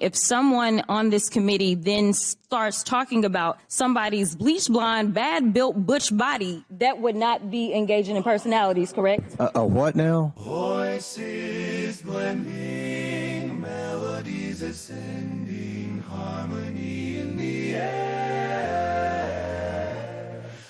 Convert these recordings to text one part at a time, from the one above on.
If someone on this committee then starts talking about somebody's bleach blonde, bad built butch body, that would not be engaging in personalities, correct? What now? Voices blending, melodies ascending, harmony in the air.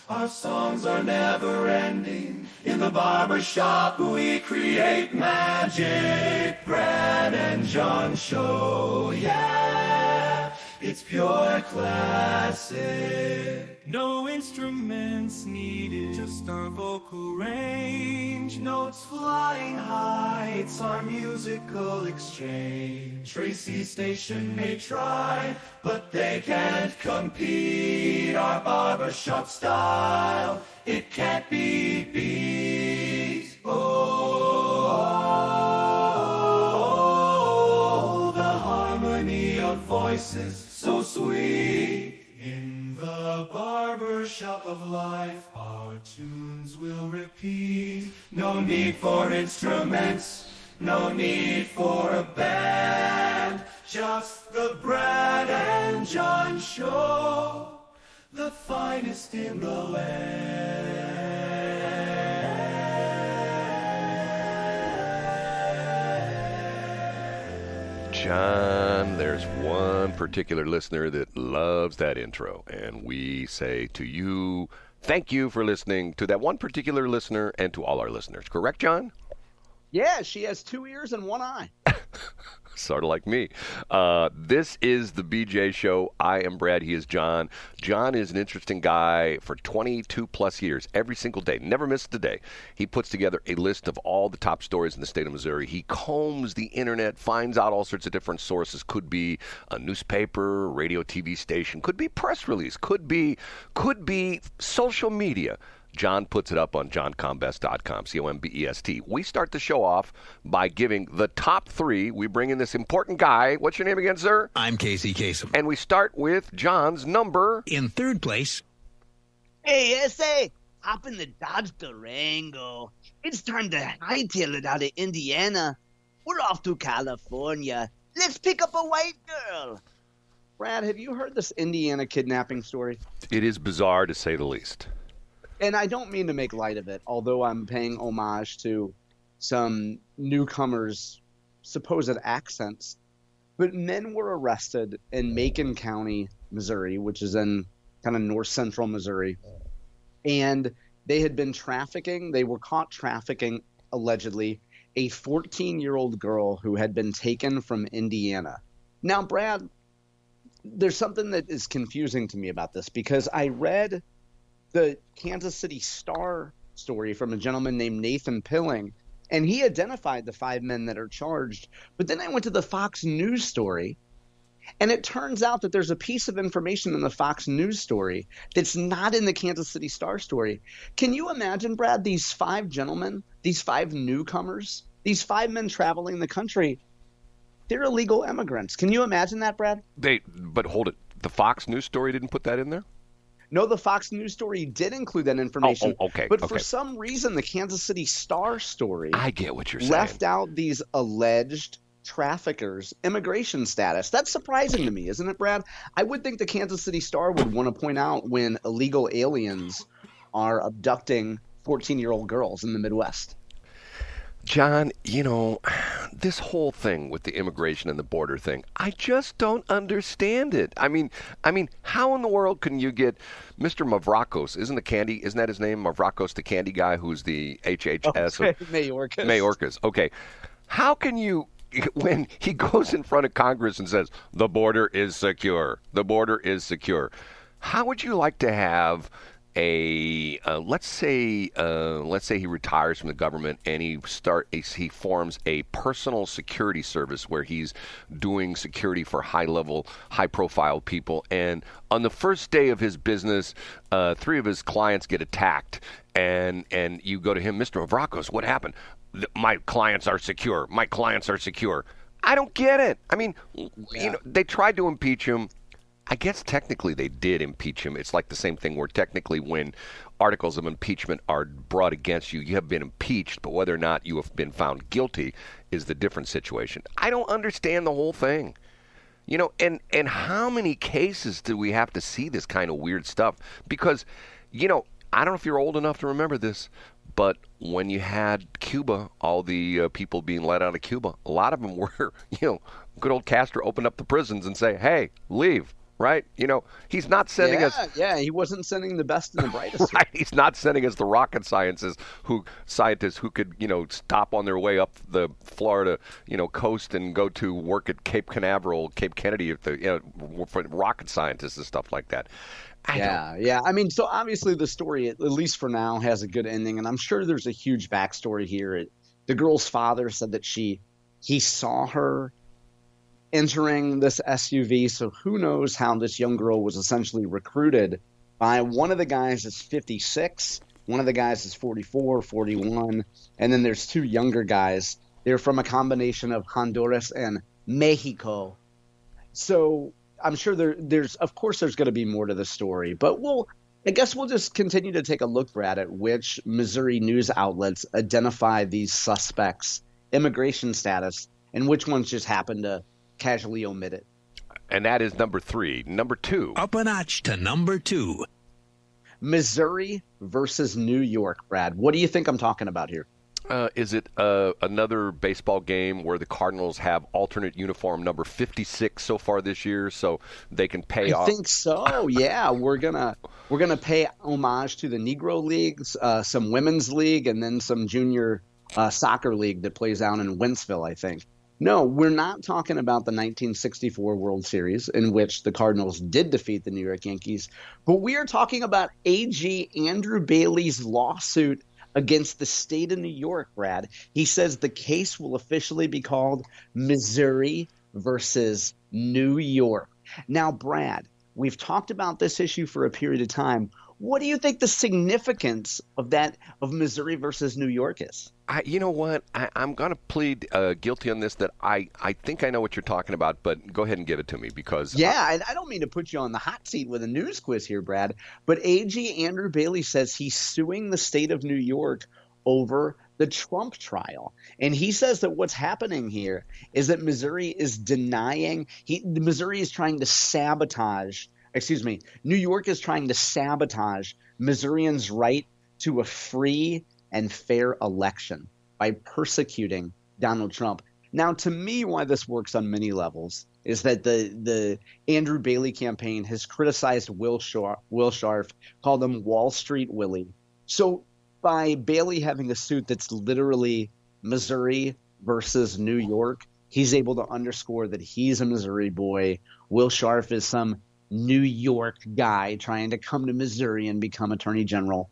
Our songs are never ending. In the barbershop we create magic. Brad and John show, yeah, it's pure classic. No instruments needed, just our vocal range. Notes flying high, it's our musical exchange. Tracy's station may try, but they can't compete. Our barbershop style, it can't be beat. Oh, the harmony of voices, so sweet. In the barbershop of life, our tunes will repeat. No need for instruments, no need for a band. Just the Brad and John show, the finest in the land. John, there's one particular listener that loves that intro, and we say to you, thank you for listening to that one particular listener and to all our listeners. Correct, John? Yeah, she has 2 ears and 1 eye. Sort of like me. This is the BJ Show. I am Brad. He is John. John is an interesting guy for 22 plus years, every single day. Never missed a day. He puts together a list of all the top stories in the state of Missouri. He combs the internet, finds out all sorts of different sources. Could be a newspaper, radio, TV station. Could be press release. Could be social media. John puts it up on johncombest.com, COMBEST. We start the show off by giving the top 3. We bring in this important guy. What's your name again, sir? I'm Casey Kasem. And we start with John's number. In third place. Hey, SA, hop in the Dodge Durango. It's time to hightail it out of Indiana. We're off to California. Let's pick up a white girl. Brad, have you heard this Indiana kidnapping story? It is bizarre, to say the least. And I don't mean to make light of it, although I'm paying homage to some newcomers' supposed accents. But men were arrested in Macon County, Missouri, which is in kind of north central Missouri. And they had been trafficking. They were caught trafficking, allegedly, a 14-year-old girl who had been taken from Indiana. Now, Brad, there's something that is confusing to me about this, because I read the Kansas City Star story from a gentleman named Nathan Pilling, and he identified the 5 men that are charged. But then I went to the Fox News story, and it turns out that there's a piece of information in the Fox News story that's not in the Kansas City Star story. Can you imagine, Brad, these 5 gentlemen, these 5 newcomers, these 5 men traveling the country, they're illegal immigrants. Can you imagine that, Brad? But hold it. The Fox News story didn't put that in there? No, the Fox News story did include that information. Okay. But for some reason, the Kansas City Star story I get what you're saying. Left out these alleged traffickers' immigration status. That's surprising to me, isn't it, Brad? I would think the Kansas City Star would want to point out when illegal aliens are abducting 14-year-old girls in the Midwest. John, you know, this whole thing with the immigration and the border thing, I just don't understand it. I mean, how in the world can you get Mr. Mavrakos? Isn't that his name? Mavrakos, the candy guy who's the HHS of Mayorkas. Okay. How can you, when he goes in front of Congress and says, the border is secure, how would you like to have let's say he retires from the government and he forms a personal security service where he's doing security for high profile people, and on the first day of his business 3 of his clients get attacked, and you go to him, Mr. Mavrakos, what happened? My clients are secure. I don't get it. I mean, you know, they tried to impeach him. I guess technically they did impeach him. It's like the same thing where technically when articles of impeachment are brought against you, you have been impeached, but whether or not you have been found guilty is the different situation. I don't understand the whole thing. And how many cases do we have to see this kind of weird stuff? Because, I don't know if you're old enough to remember this, but when you had Cuba, all the people being let out of Cuba, a lot of them were, good old Castro opened up the prisons and say, hey, leave. Right? He's not sending us. Yeah, he wasn't sending the best and the brightest. Right. He's not sending us the rocket scientists who could, stop on their way up the Florida, coast and go to work at Cape Canaveral, Cape Kennedy, for rocket scientists and stuff like that. Yeah. I mean, so obviously the story, at least for now, has a good ending, and I'm sure there's a huge backstory here. The girl's father said that he saw her entering this SUV, so who knows how this young girl was essentially recruited by one of the guys is 56, one of the guys is 44, 41, and then there's two younger guys. They're from a combination of Honduras and Mexico. So I'm sure there's going to be more to the story, but I guess we'll just continue to take a look, Brad, at which Missouri news outlets identify these suspects' immigration status and which ones just happen to casually omit it. And that is number 3. Number 2. Up a notch to number 2. Missouri versus New York, Brad. What do you think I'm talking about here? Is it another baseball game where the Cardinals have alternate uniform number 56 so far this year, so they can pay off? I think so. Yeah, we're gonna pay homage to the Negro leagues, some women's league, and then some junior soccer league that plays out in Wentzville, I think. No, we're not talking about the 1964 World Series in which the Cardinals did defeat the New York Yankees, but we are talking about AG Andrew Bailey's lawsuit against the state of New York, Brad. He says the case will officially be called Missouri versus New York. Now, Brad, we've talked about this issue for a period of time. What do you think the significance of Missouri versus New York is? You know what? I'm going to plead guilty on this, that I think I know what you're talking about, but go ahead and give it to me because... Yeah, I don't mean to put you on the hot seat with a news quiz here, Brad, but AG Andrew Bailey says he's suing the state of New York over the Trump trial. And he says that what's happening here is that Missouri is trying to sabotage... New York is trying to sabotage Missourians' right to a free and fair election by persecuting Donald Trump. Now, to me, why this works on many levels is that the Andrew Bailey campaign has criticized Will Scharf, called him Wall Street Willie. So by Bailey having a suit that's literally Missouri versus New York, he's able to underscore that he's a Missouri boy. Will Scharf is some New York guy trying to come to Missouri and become attorney general.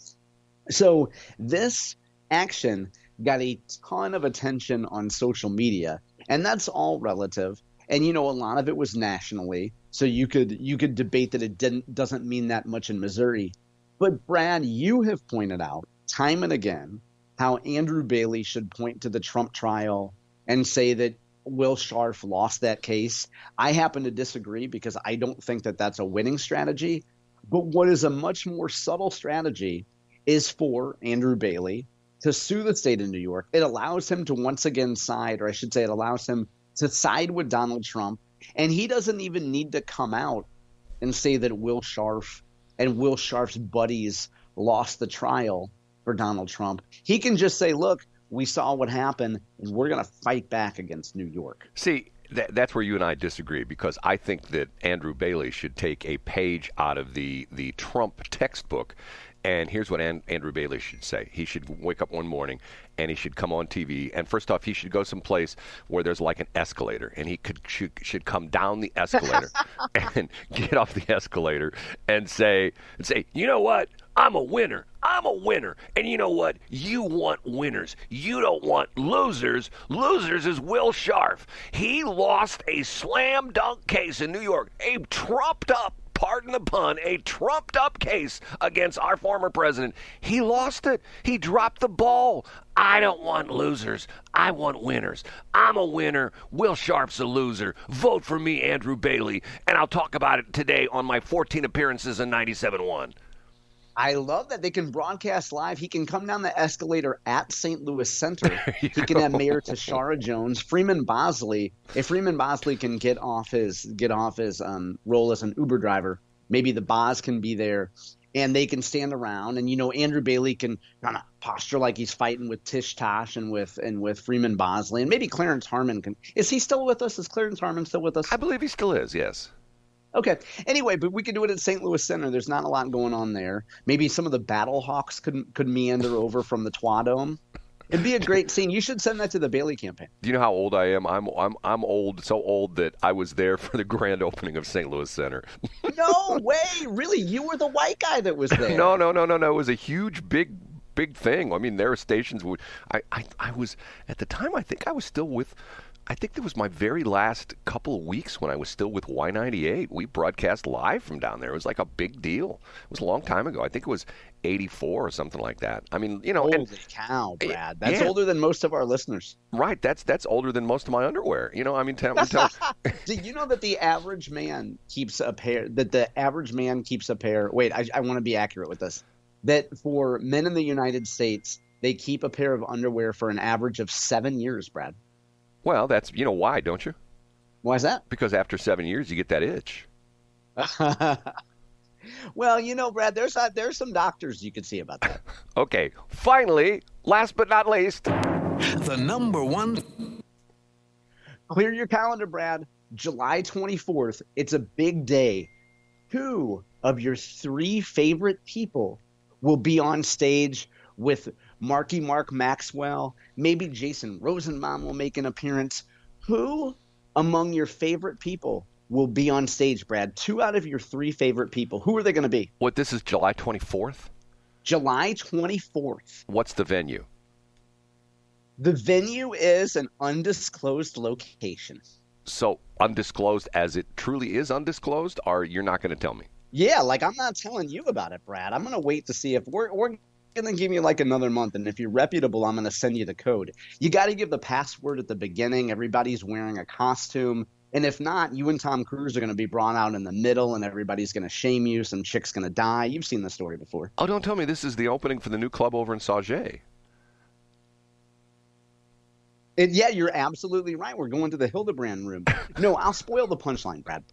So this action got a ton of attention on social media, and that's all relative. And, a lot of it was nationally. So you could debate that it doesn't mean that much in Missouri. But Brad, you have pointed out time and again how Andrew Bailey should point to the Trump trial and say that Will Scharf lost that case. I happen to disagree because I don't think that that's a winning strategy. But what is a much more subtle strategy is for Andrew Bailey to sue the state of New York. It allows him to once again side, or I should say it allows him to side with Donald Trump. And he doesn't even need to come out and say that Will Scharf and Will Scharf's buddies lost the trial for Donald Trump. He can just say, look, we saw what happened, and we're going to fight back against New York. See, that's where you and I disagree, because I think that Andrew Bailey should take a page out of the Trump textbook. And here's what Andrew Bailey should say. He should wake up one morning and he should come on TV. And first off, he should go someplace where there's like an escalator, and he should come down the escalator and get off the escalator and say, you know what? I'm a winner. I'm a winner. And you know what? You want winners. You don't want losers. Losers is Will Scharf. He lost a slam dunk case in New York, a trumped up, pardon the pun, a trumped up case against our former president. He lost it. He dropped the ball. I don't want losers. I want winners. I'm a winner. Will Scharf's a loser. Vote for me, Andrew Bailey. And I'll talk about it today on my 14 appearances in 97.1. I love that they can broadcast live. He can come down the escalator at St. Louis Center. He can have Mayor Tashara Jones, Freeman Bosley. If Freeman Bosley can get off his role as an Uber driver, maybe the Boz can be there, and they can stand around. And Andrew Bailey can kind of posture like he's fighting with Tish Tosh and with Freeman Bosley, and maybe Clarence Harmon can. Is he still with us? Is Clarence Harmon still with us? I believe he still is. Yes. Okay. Anyway, but we could do it at St. Louis Center. There's not a lot going on there. Maybe some of the Battle Hawks could meander over from the Twadome. It'd be a great scene. You should send that to the Bailey campaign. Do you know how old I am? I'm old, so old that I was there for the grand opening of St. Louis Center. No way, really? You were the white guy that was there? No. It was a huge, big thing. I mean, there are stations. I was at the time. I think I was still with. I think that was my very last couple of weeks when I was still with Y98. We broadcast live from down there. It was like a big deal. It was a long time ago. I think it was 84 or something like that. I mean, Holy cow, Brad. That's older than most of our listeners. Right. That's older than most of my underwear. I mean, tell Do you know that the average man keeps a pair? Wait, I want to be accurate with this. That for men in the United States, they keep a pair of underwear for an average of 7 years, Brad. Well, that's why, don't you? Why is that? Because after 7 years, you get that itch. Well, Brad, there's some doctors you could see about that. Okay, finally, last but not least, The number one. Clear your calendar, Brad. July 24th. It's a big day. 2 of your 3 favorite people will be on stage with Marky Mark Maxwell. Maybe Jason Rosenbaum will make an appearance. Who among your favorite people will be on stage, Brad? 2 out of your 3 favorite people. Who are they going to be? What, this is July 24th? July 24th. What's the venue? The venue is an undisclosed location. So undisclosed as it truly is undisclosed, or you're not going to tell me? Yeah, I'm not telling you about it, Brad. I'm going to wait to see if we're going to give you another month, and if you're reputable, I'm going to send you the code. You got to give the password at the beginning. Everybody's wearing a costume, and if not, you and Tom Cruise are going to be brought out in the middle, and everybody's going to shame you. Some chick's going to die. You've seen the story before. Oh, don't tell me this is the opening for the new club over in Sauget. Yeah, you're absolutely right. We're going to the Hildebrand room. No, I'll spoil the punchline, Brad.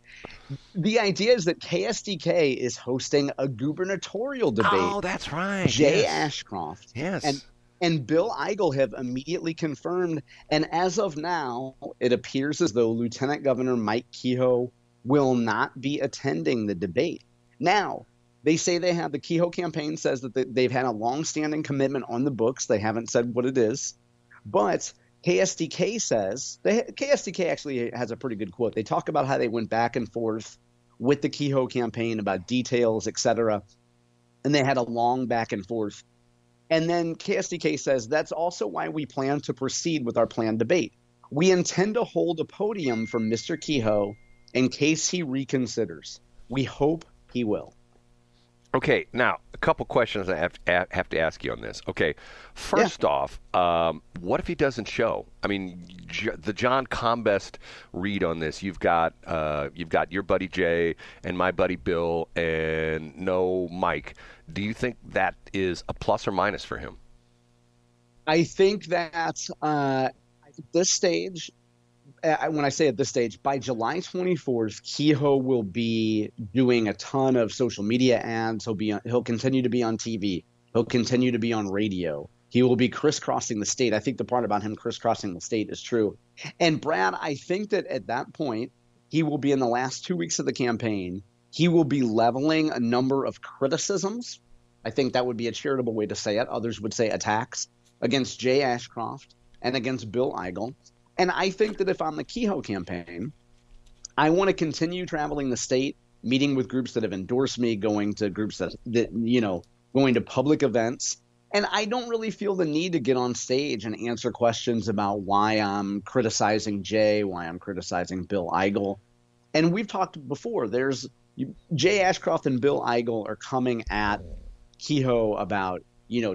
The idea is that KSDK is hosting a gubernatorial debate. Oh, that's right. Jay Ashcroft. Yes. And Bill Eigel have immediately confirmed. And as of now, it appears as though Lieutenant Governor Mike Kehoe will not be attending the debate. Now, they say the Kehoe campaign says that they've had a long-standing commitment on the books. They haven't said what it is. But KSDK says, KSDK actually has a pretty good quote. They talk about how they went back and forth with the Kehoe campaign about details, etc. And they had a long back and forth. And then KSDK says, that's also why we plan to proceed with our planned debate. We intend to hold a podium for Mr. Kehoe in case he reconsiders. We hope he will. Okay, now, a couple questions I have to ask you on this. Okay, first off, what if he doesn't show? I mean, the John Combest read on this, you've got your buddy Jay and my buddy Bill and no Mike. Do you think that is a plus or minus for him? I think that at this stage, when I say at this stage, by July 24th, Kehoe will be doing a ton of social media ads. He'll continue to be on TV. He'll continue to be on radio. He will be crisscrossing the state. I think the part about him crisscrossing the state is true. And Brad, I think that at that point, he will be in the last 2 weeks of the campaign. He will be leveling a number of criticisms. I think that would be a charitable way to say it. Others would say attacks against Jay Ashcroft and against Bill Eigel. And I think that if I'm the Kehoe campaign, I want to continue traveling the state, meeting with groups that have endorsed me, going to groups that going to public events. And I don't really feel the need to get on stage and answer questions about why I'm criticizing Jay, why I'm criticizing Bill Eigel. And we've talked before, Jay Ashcroft and Bill Eigel are coming at Kehoe about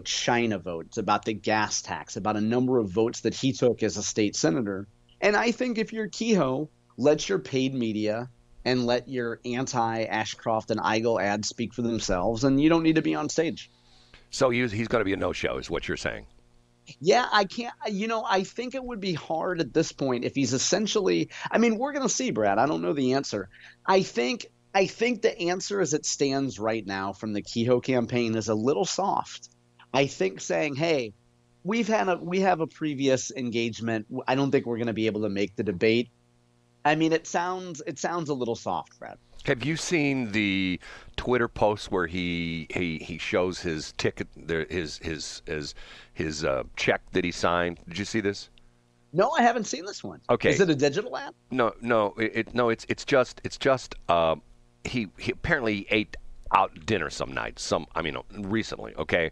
China votes, about the gas tax, about a number of votes that he took as a state senator. And I think if you're Kehoe, let your paid media and let your anti-Ashcroft and Eigel ads speak for themselves, and you don't need to be on stage. So he's going to be a no-show, is what you're saying? Yeah, I can't. I think it would be hard at this point if he's essentially. I mean, we're going to see, Brad. I don't know the answer. I think the answer as it stands right now from the Kehoe campaign is a little soft. I think saying, "Hey, we have a previous engagement. I don't think we're going to be able to make the debate." I mean, it sounds a little soft, Brad. Have you seen the Twitter post where he shows his ticket, his check that he signed? Did you see this? No, I haven't seen this one. Okay. Is it a digital app? No. It's just he apparently ate out dinner recently. Okay,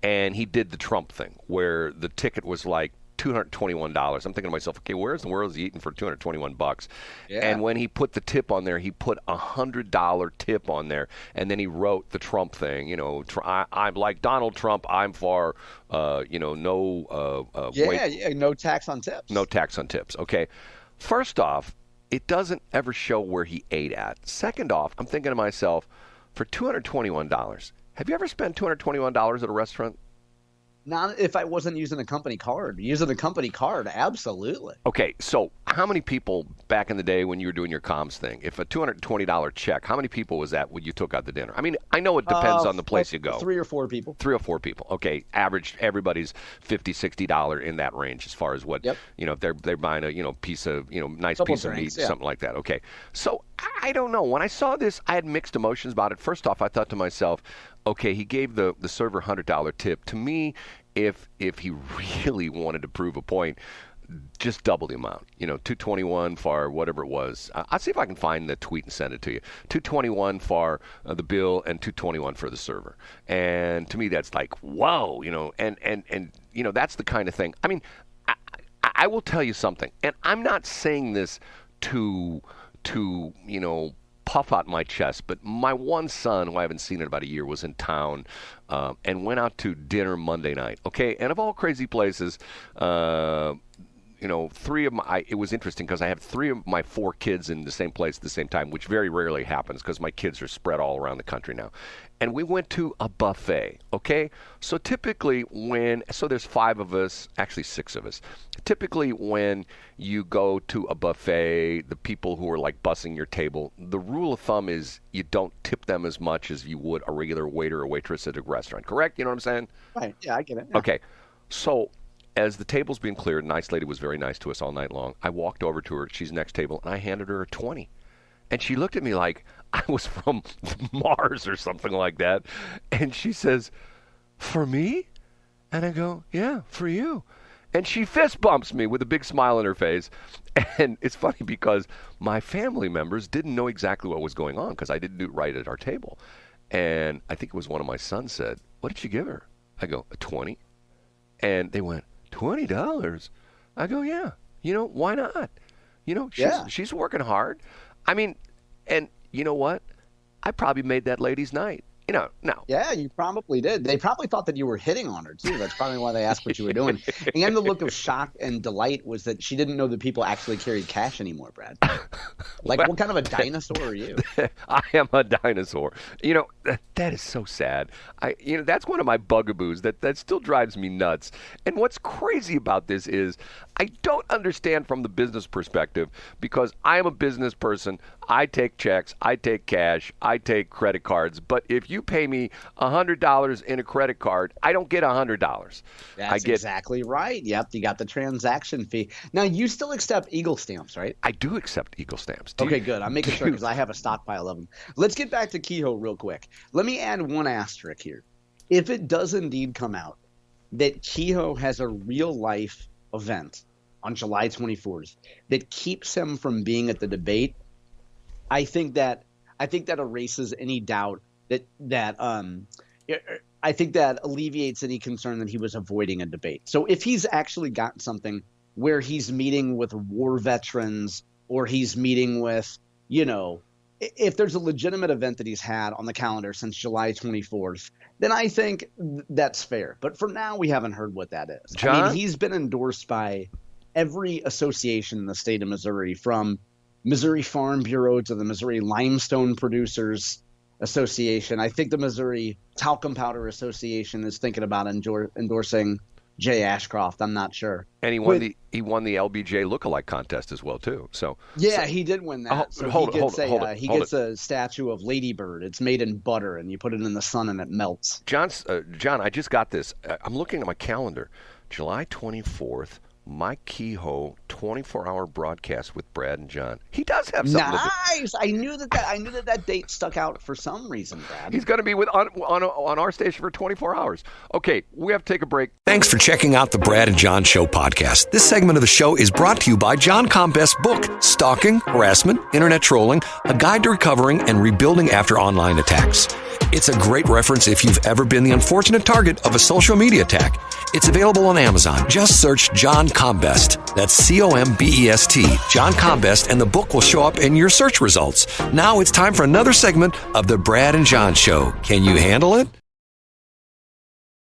and he did the Trump thing where the ticket was like $221. I'm thinking to myself, okay, where in the world is he eating for $221? Yeah. And when he put the tip on there, he put $100 tip on there, and then he wrote the Trump thing. I'm like Donald Trump. I'm for no no tax on tips. No tax on tips. Okay. First off, it doesn't ever show where he ate at. Second off, I'm thinking to myself, for $221, have you ever spent $221 at a restaurant? Not if I wasn't using a company card. Using a company card, absolutely. Okay, so how many people back in the day when you were doing your comms thing, if a $220 check, how many people was that when you took out the dinner? I mean, I know it depends on the place you go. 3 or 4 people. 3 or 4 people. Okay, average, everybody's $50, $60 in that range as far as what, if they're buying a, piece of, nice Couple piece drinks, of meat, something like that. Okay, so I don't know. When I saw this, I had mixed emotions about it. First off, I thought to myself, okay, he gave the server $100 tip. To me, if he really wanted to prove a point, just double the amount. $221 for whatever it was. I'll see if I can find the tweet and send it to you. $221 for the bill and $221 for the server. And to me, that's like, whoa, and that's the kind of thing. I mean, I will tell you something, and I'm not saying this to puff out my chest, but my one son, who I haven't seen in about a year, was in town and went out to dinner Monday night. Okay, and of all crazy places, it was interesting because I have 3 of my 4 kids in the same place at the same time, which very rarely happens because my kids are spread all around the country now. And we went to a buffet, okay? So typically there's 5 of us, actually 6 of us. Typically when you go to a buffet, the people who are like bussing your table, the rule of thumb is you don't tip them as much as you would a regular waiter or waitress at a restaurant, correct? You know what I'm saying? Right, yeah, I get it. Yeah. Okay, so as the table's being cleared, a nice lady was very nice to us all night long. I walked over to her, she's next table, and I handed her a 20. And she looked at me like I was from Mars or something like that. And she says, "For me?" And I go, "Yeah, for you." And she fist bumps me with a big smile on her face. And it's funny because my family members didn't know exactly what was going on because I didn't do it right at our table. And I think it was one of my sons said, "What did you give her?" I go, "A 20." And they went, $20? I go, "Yeah. Why not? She's working hard." I mean, and you know what? I probably made that lady's night. No. Yeah, you probably did. They probably thought that you were hitting on her, too. That's probably why they asked what you were doing. And the look of shock and delight was that she didn't know that people actually carried cash anymore, Brad. Like, what kind of a dinosaur are you? I am a dinosaur. That is so sad. That's one of my bugaboos that still drives me nuts. And what's crazy about this is I don't understand from the business perspective because I am a business person. I take checks, I take cash, I take credit cards. But if you pay me $100 in a credit card, I don't get $100. That's exactly right. Yep, you got the transaction fee. Now, you still accept Eagle stamps, right? I do accept Eagle stamps. Okay, good. I'm making sure because I have a stockpile of them. Let's get back to Kehoe real quick. Let me add one asterisk here. If it does indeed come out that Kehoe has a real-life event on July 24th that keeps him from being at the debate, I think that erases any doubt I think that alleviates any concern that he was avoiding a debate. So if he's actually gotten something where he's meeting with war veterans or he's meeting with, if there's a legitimate event that he's had on the calendar since July 24th, then I think that's fair. But for now, we haven't heard what that is. John? I mean, he's been endorsed by every association in the state of Missouri from Missouri Farm Bureau to the Missouri Limestone Producers Association. I think the Missouri Talcum Powder Association is thinking about endorsing Jay Ashcroft. I'm not sure. And he won the LBJ lookalike contest as well too. So yeah, he did win that. He gets a statue of Lady Bird. It's made in butter, and you put it in the sun, and it melts. John, I just got this. I'm looking at my calendar. July 24th. Mike Kehoe 24-hour broadcast with Brad and John. He does have something. Nice. I knew that date stuck out for some reason, Brad. He's going to be on our station for 24 hours. Okay, we have to take a break. Thanks for checking out the Brad and John Show podcast. This segment of the show is brought to you by John Combest's book, Stalking, Harassment, Internet Trolling, A Guide to Recovering and Rebuilding After Online Attacks. It's a great reference if you've ever been the unfortunate target of a social media attack. It's available on Amazon. Just search John Combest. That's Combest, John Combest, and the book will show up in your search results. Now it's time for another segment of the Brad and John Show. Can you handle it?